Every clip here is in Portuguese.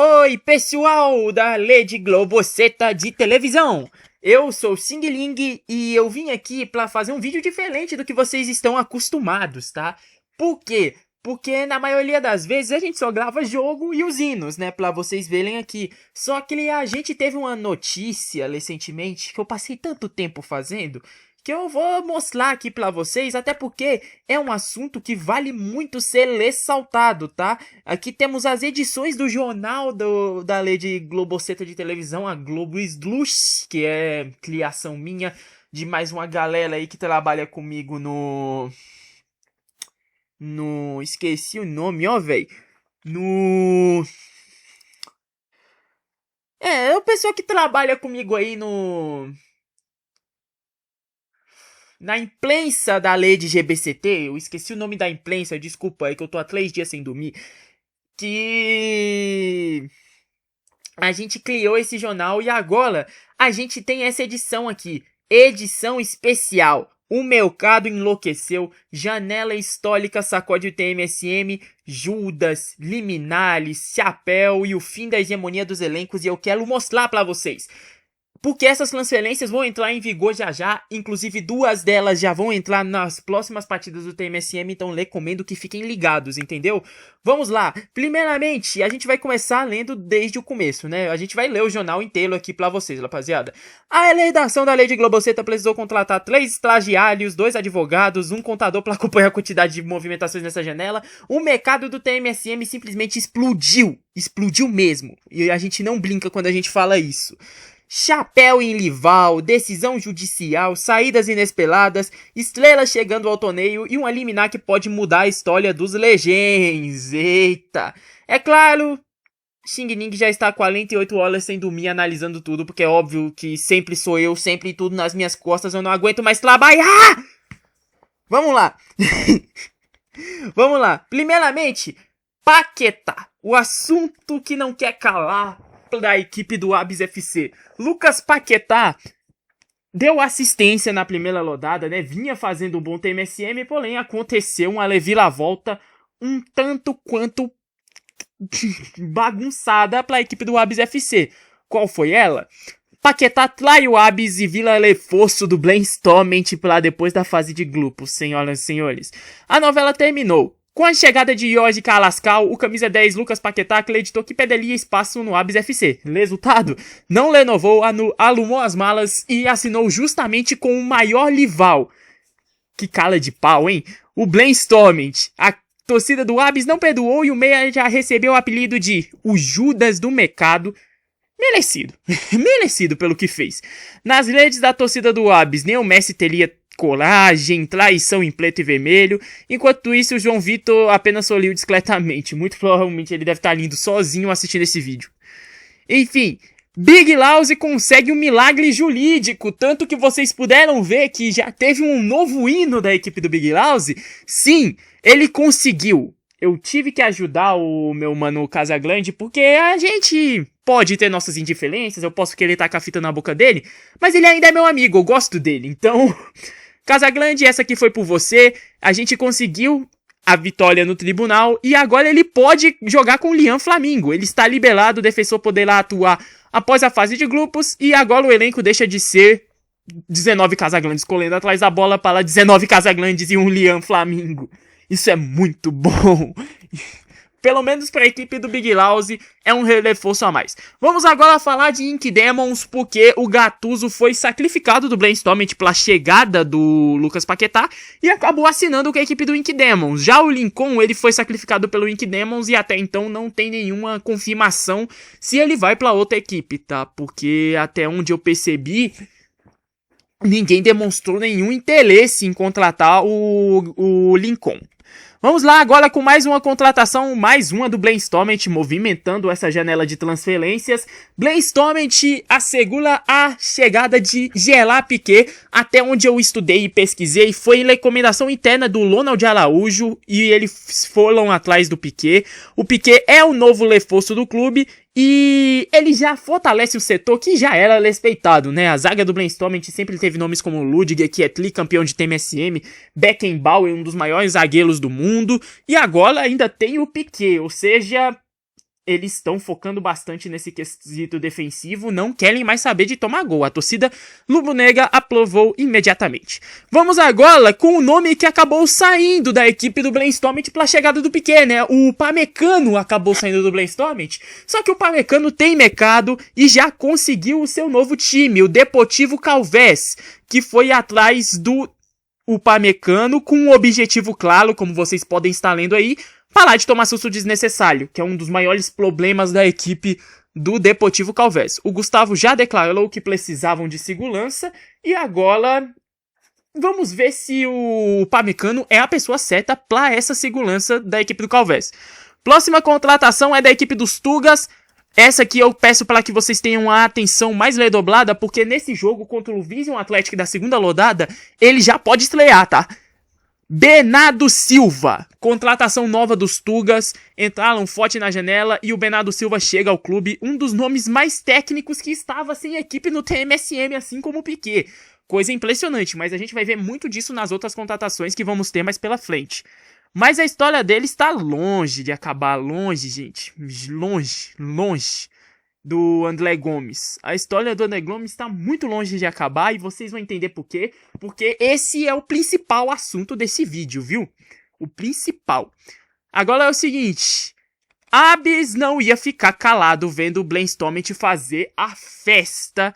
Oi, pessoal da Rede Globoseta de televisão. Eu sou o Xing Ling e eu vim aqui pra fazer um vídeo diferente do que vocês estão acostumados, tá? Por quê? Porque na maioria das vezes a gente só grava jogo e os hinos, né? Pra vocês verem aqui. Só que a gente teve uma notícia recentemente que eu passei tanto tempo fazendo que eu vou mostrar aqui pra vocês, até porque é um assunto que vale muito ser ressaltado, tá? Aqui temos as edições do jornal da Rede Globoseta de televisão, a Globo Slush, que é criação minha, de mais uma galera aí que trabalha comigo esqueci o nome, ó, velho. É o pessoal que trabalha comigo aí na imprensa da Rede GBCT, eu esqueci o nome da imprensa, desculpa, é que eu tô há 3 dias sem dormir, que a gente criou esse jornal e agora a gente tem essa edição aqui, edição especial. O mercado enlouqueceu, janela histórica sacode o TMSM, Judas, Liminares, Chapéu e o fim da hegemonia dos elencos, e eu quero mostrar pra vocês. Porque essas transferências vão entrar em vigor já, inclusive 2 delas já vão entrar nas próximas partidas do TMSM, então recomendo que fiquem ligados, entendeu? Vamos lá, primeiramente, a gente vai começar lendo desde o começo, né? A gente vai ler o jornal inteiro aqui pra vocês, rapaziada. A redação da Rede Globoseta precisou contratar 3 estagiários, 2 advogados, um contador para acompanhar a quantidade de movimentações nessa janela. O mercado do TMSM simplesmente explodiu mesmo, e a gente não brinca quando a gente fala isso. Chapéu em rival, decisão judicial, saídas inesperadas, estrelas chegando ao torneio e um liminar que pode mudar a história dos Legends. Eita! É claro, Xing Ling já está há 48 horas sem dormir analisando tudo, porque é óbvio que sempre sou eu, sempre tudo nas minhas costas, eu não aguento mais trabalhar! Vamos lá! Vamos lá! Primeiramente, Paquetá, o assunto que não quer calar da equipe do Abs FC. Lucas Paquetá deu assistência na primeira rodada, né? Vinha fazendo um bom TMSM, porém aconteceu uma reviravolta um tanto quanto bagunçada para a equipe do Abs FC. Qual foi ela? Paquetá trai o Abs e vira reforço do Brainstorming para depois da fase de grupos, senhoras e senhores. A novela terminou. Com a chegada de Jorge Carrascal, o camisa 10 Lucas Paquetá acreditou que perderia espaço no Abs FC. Resultado? Não renovou, alumou as malas e assinou justamente com o maior rival. Que cala de pau, hein? O Brainstorming. A torcida do Abs não perdoou e o meia já recebeu o apelido de o Judas do mercado. Merecido. Merecido pelo que fez. Nas redes da torcida do Abs, nem o Messi teria coragem, traição em preto e vermelho. Enquanto isso, o João Vitor apenas sorriu discretamente. Muito provavelmente ele deve estar lindo sozinho assistindo esse vídeo. Enfim, Big Lousy consegue um milagre jurídico. Tanto que vocês puderam ver que já teve um novo hino da equipe do Big Lousy. Sim, ele conseguiu. Eu tive que ajudar o meu mano Casagrande, porque a gente pode ter nossas indiferenças, eu posso querer tacar a fita na boca dele, mas ele ainda é meu amigo, eu gosto dele, então... Casagrande, essa aqui foi por você, a gente conseguiu a vitória no tribunal e agora ele pode jogar com o Lian Flamingo. Ele está liberado, o defensor poderá atuar após a fase de grupos e agora o elenco deixa de ser 19 Casagrandes correndo atrás da bola para 19 Casagrandes e um Lian Flamingo. Isso é muito bom. Pelo menos para a equipe do Big Lousy é um reforço a mais. Vamos agora falar de Ink Demons, porque o Gattuso foi sacrificado do Brainstorming pela chegada do Lucas Paquetá e acabou assinando com a equipe do Ink Demons. Já o Lincoln, ele foi sacrificado pelo Ink Demons e até então não tem nenhuma confirmação se ele vai para outra equipe, tá? Porque até onde eu percebi, ninguém demonstrou nenhum interesse em contratar o Lincoln. Vamos lá agora com mais uma contratação, mais uma do Brainstorming, movimentando essa janela de transferências. Brainstorming assegura a chegada de Gerard Piqué, até onde eu estudei e pesquisei, foi recomendação interna do Ronald Araújo e eles foram atrás do Piqué. O Piqué é o novo reforço do clube e ele já fortalece o setor que já era respeitado, né? A zaga do Brainstorming sempre teve nomes como Ludiger, que é tricampeão de TMSM, Beckenbauer, um dos maiores zagueiros do mundo, e agora ainda tem o Piqué, ou seja, eles estão focando bastante nesse quesito defensivo, não querem mais saber de tomar gol. A torcida rubro-negra aprovou imediatamente. Vamos agora com o nome que acabou saindo da equipe do Brainstorming pela chegada do Piquet, né? O Pamecano acabou saindo do Brainstorming, só que o Pamecano tem mercado e já conseguiu o seu novo time, o Deportivo Calvés, que foi atrás do Upamecano com um objetivo claro, como vocês podem estar lendo aí, parar de tomar susto desnecessário, que é um dos maiores problemas da equipe do Deportivo Calvés. O Gustavo já declarou que precisavam de segurança e agora vamos ver se o Upamecano é a pessoa certa para essa segurança da equipe do Calvés. Próxima contratação é da equipe dos Tugas. Essa aqui eu peço para que vocês tenham a atenção mais redobrada, porque nesse jogo contra o Vision Atlético da segunda rodada, ele já pode estrear, tá? Bernardo Silva, contratação nova dos Tugas, entraram forte na janela e o Bernardo Silva chega ao clube, um dos nomes mais técnicos que estava sem equipe no TMSM, assim como o Piquet. Coisa impressionante, mas a gente vai ver muito disso nas outras contratações que vamos ter mais pela frente. Mas a história dele está longe de acabar, longe, gente, longe do André Gomes. A história do André Gomes está muito longe de acabar e vocês vão entender por quê. Porque esse é o principal assunto desse vídeo, viu? O principal. Agora é o seguinte, Abis não ia ficar calado vendo o Brainstorming fazer a festa,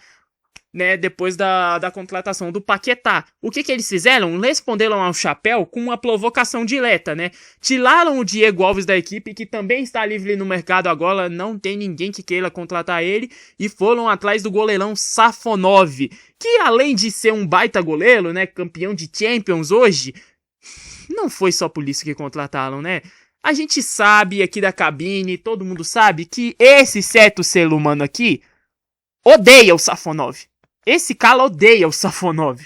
né, depois da contratação do Paquetá. O que eles fizeram? Responderam ao chapéu com uma provocação direta, né? Tiraram o Diego Alves da equipe, que também está livre no mercado agora, não tem ninguém que queira contratar ele, e foram atrás do goleirão Safonov, que além de ser um baita goleiro, né, campeão de Champions hoje, não foi só por isso que contrataram, né? A gente sabe aqui da cabine, todo mundo sabe que esse certo ser humano aqui odeia o Safonov. Esse cara odeia o Safonov.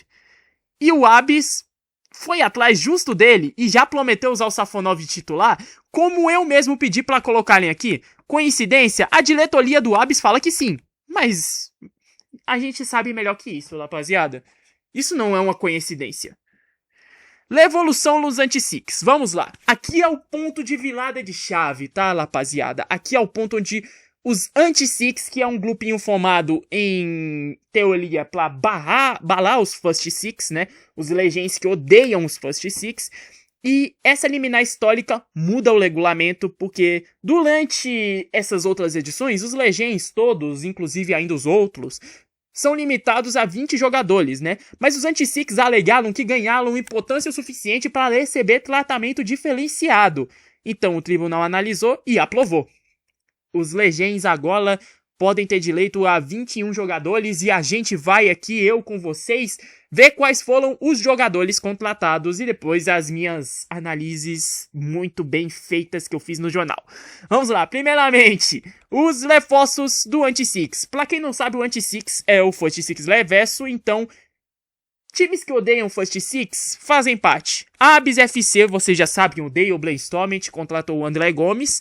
E o Abis foi atrás justo dele e já prometeu usar o Safonov titular, como eu mesmo pedi pra colocarem aqui. Coincidência? A diretoria do Abis fala que sim. Mas a gente sabe melhor que isso, rapaziada. Isso não é uma coincidência. Revolução nos Anti-Six. Vamos lá. Aqui é o ponto de virada de chave, tá, rapaziada? Aqui é o ponto onde os Anti-Six, que é um grupinho formado em teoria pra balar os First Six, né? Os Legends que odeiam os First Six. E essa liminar histórica muda o regulamento, porque durante essas outras edições, os Legends todos, inclusive ainda os outros, são limitados a 20 jogadores, né? Mas os Anti-Six alegaram que ganharam importância o suficiente para receber tratamento diferenciado. Então o tribunal analisou e aprovou. Os Legends agora podem ter direito a 21 jogadores e a gente vai aqui, eu com vocês, ver quais foram os jogadores contratados e depois as minhas análises muito bem feitas que eu fiz no jornal. Vamos lá, primeiramente, os reforços do Anti-Six. Pra quem não sabe, o Anti-Six é o First Six reverso, então times que odeiam First Six fazem parte. A Abis FC, vocês já sabem, odeia o Brainstorming, contratou o André Gomes,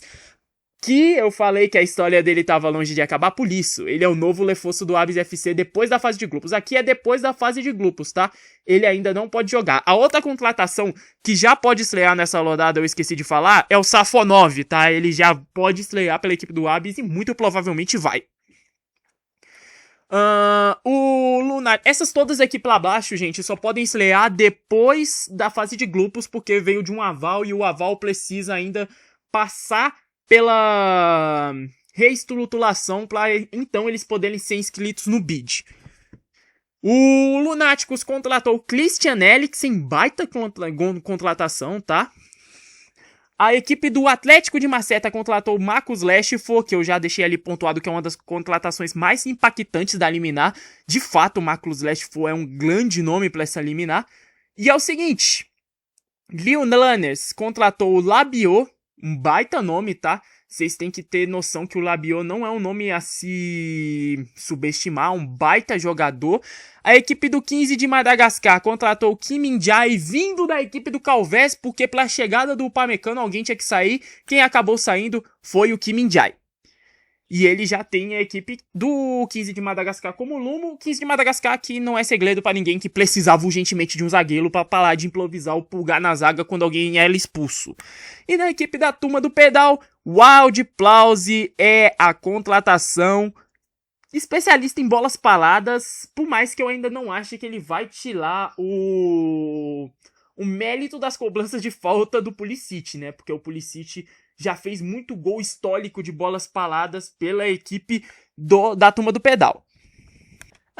que eu falei que a história dele estava longe de acabar por isso. Ele é o novo reforço do Abis FC depois da fase de grupos. Aqui é depois da fase de grupos, tá? Ele ainda não pode jogar. A outra contratação que já pode estrear nessa rodada, eu esqueci de falar, é o Safonov, tá? Ele já pode estrear pela equipe do Abis e muito provavelmente vai. O Lunar... Essas todas aqui pra baixo, gente, só podem estrear depois da fase de grupos, porque veio de um aval e o aval precisa ainda passar pela reestruturação para então eles poderem ser inscritos no bid. O Lunáticos contratou o Christian Eriksen, baita contratação, tá? A equipe do Atlético de Maceta contratou o Marcos Rashford, que eu já deixei ali pontuado que é uma das contratações mais impactantes da liminar. De fato, o Marcos Rashford é um grande nome para essa liminar. E é o seguinte, Lyon Runners contratou o Labiot, um baita nome, tá? Vocês têm que ter noção que o Labiot não é um nome a se subestimar, um baita jogador. A equipe do 15 de Madagascar contratou o Kim Min-jae, vindo da equipe do Calvés, porque pela chegada do Upamecano alguém tinha que sair. Quem acabou saindo foi o Kim Min-jae. E ele já tem a equipe do 15 de Madagascar como Lumo. O 15 de Madagascar que não é segredo pra ninguém que precisava urgentemente de um zagueiro pra parar de improvisar o pulgar na zaga quando alguém era expulso. E na equipe da Turma do Pedal, Wild Plause é a contratação especialista em bolas paradas, por mais que eu ainda não ache que ele vai tirar o mérito das cobranças de falta do Pulisic, né? Porque o Pulisic já fez muito gol histórico de bolas paradas pela equipe da Turma do Pedal.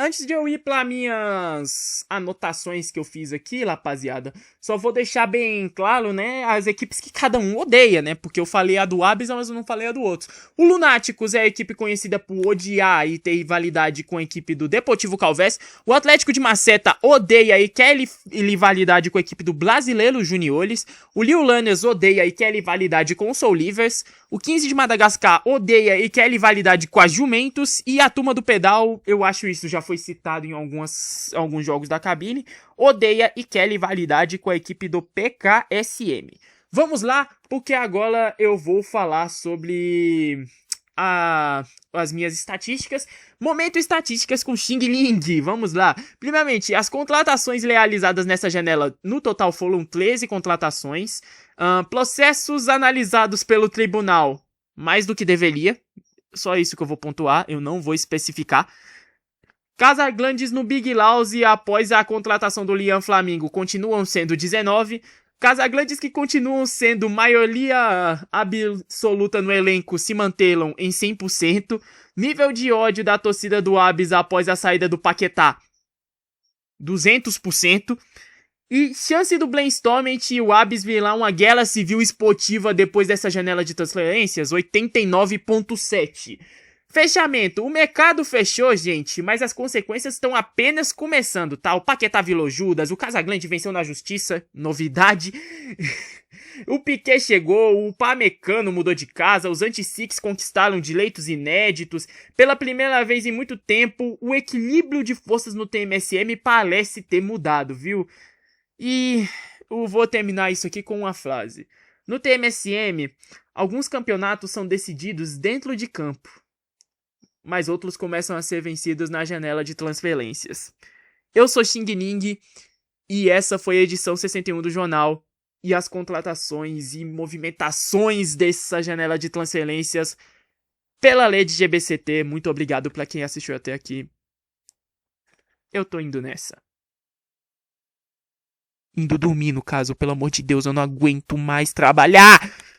Antes de eu ir para minhas anotações que eu fiz aqui, rapaziada, só vou deixar bem claro, né, as equipes que cada um odeia, né, porque eu falei a do Abis, mas eu não falei a do outro. O Lunáticos é a equipe conhecida por odiar e ter rivalidade com a equipe do Deportivo Calvés. O Atlético de Maceta odeia e quer rivalidade com a equipe do Brasileiro Juniores. O Lil Lanners odeia e quer rivalidade com o Soul Livers. O 15 de Madagascar odeia e quer rivalidade com a Jumentos. E a Turma do Pedal, eu acho isso já foi citado em alguns jogos da cabine, odeia e quer rivalidade com a equipe do PKSM. Vamos lá, porque agora eu vou falar sobre as minhas estatísticas. Momento estatísticas com Xing Ling. Vamos lá. Primeiramente, as contratações realizadas nessa janela no total foram 13 contratações. Processos analisados pelo tribunal, mais do que deveria. Só isso que eu vou pontuar, eu não vou especificar. Casagrandes no Big Louse após a contratação do Lian Flamingo continuam sendo 19. Casagrandes que continuam sendo maioria absoluta no elenco se manteram em 100%. Nível de ódio da torcida do Abis após a saída do Paquetá, 200%. E chance do Brainstorming e o Abis virar uma guerra civil esportiva depois dessa janela de transferências, 89,7%. Fechamento. O mercado fechou, gente, mas as consequências estão apenas começando, tá? O Paquetá virou Judas, o Casagrande venceu na justiça, novidade. O Piquet chegou, o Pamecano mudou de casa, os Anti-Six conquistaram direitos inéditos. Pela primeira vez em muito tempo, o equilíbrio de forças no TMSM parece ter mudado, viu? E eu vou terminar isso aqui com uma frase. No TMSM, alguns campeonatos são decididos dentro de campo, mas outros começam a ser vencidos na janela de transferências. Eu sou Xing Ning e essa foi a edição 61 do jornal e as contratações e movimentações dessa janela de transferências pela lei de GBCT. Muito obrigado para quem assistiu até aqui. Eu tô indo nessa. Indo dormir, no caso, pelo amor de Deus, eu não aguento mais trabalhar!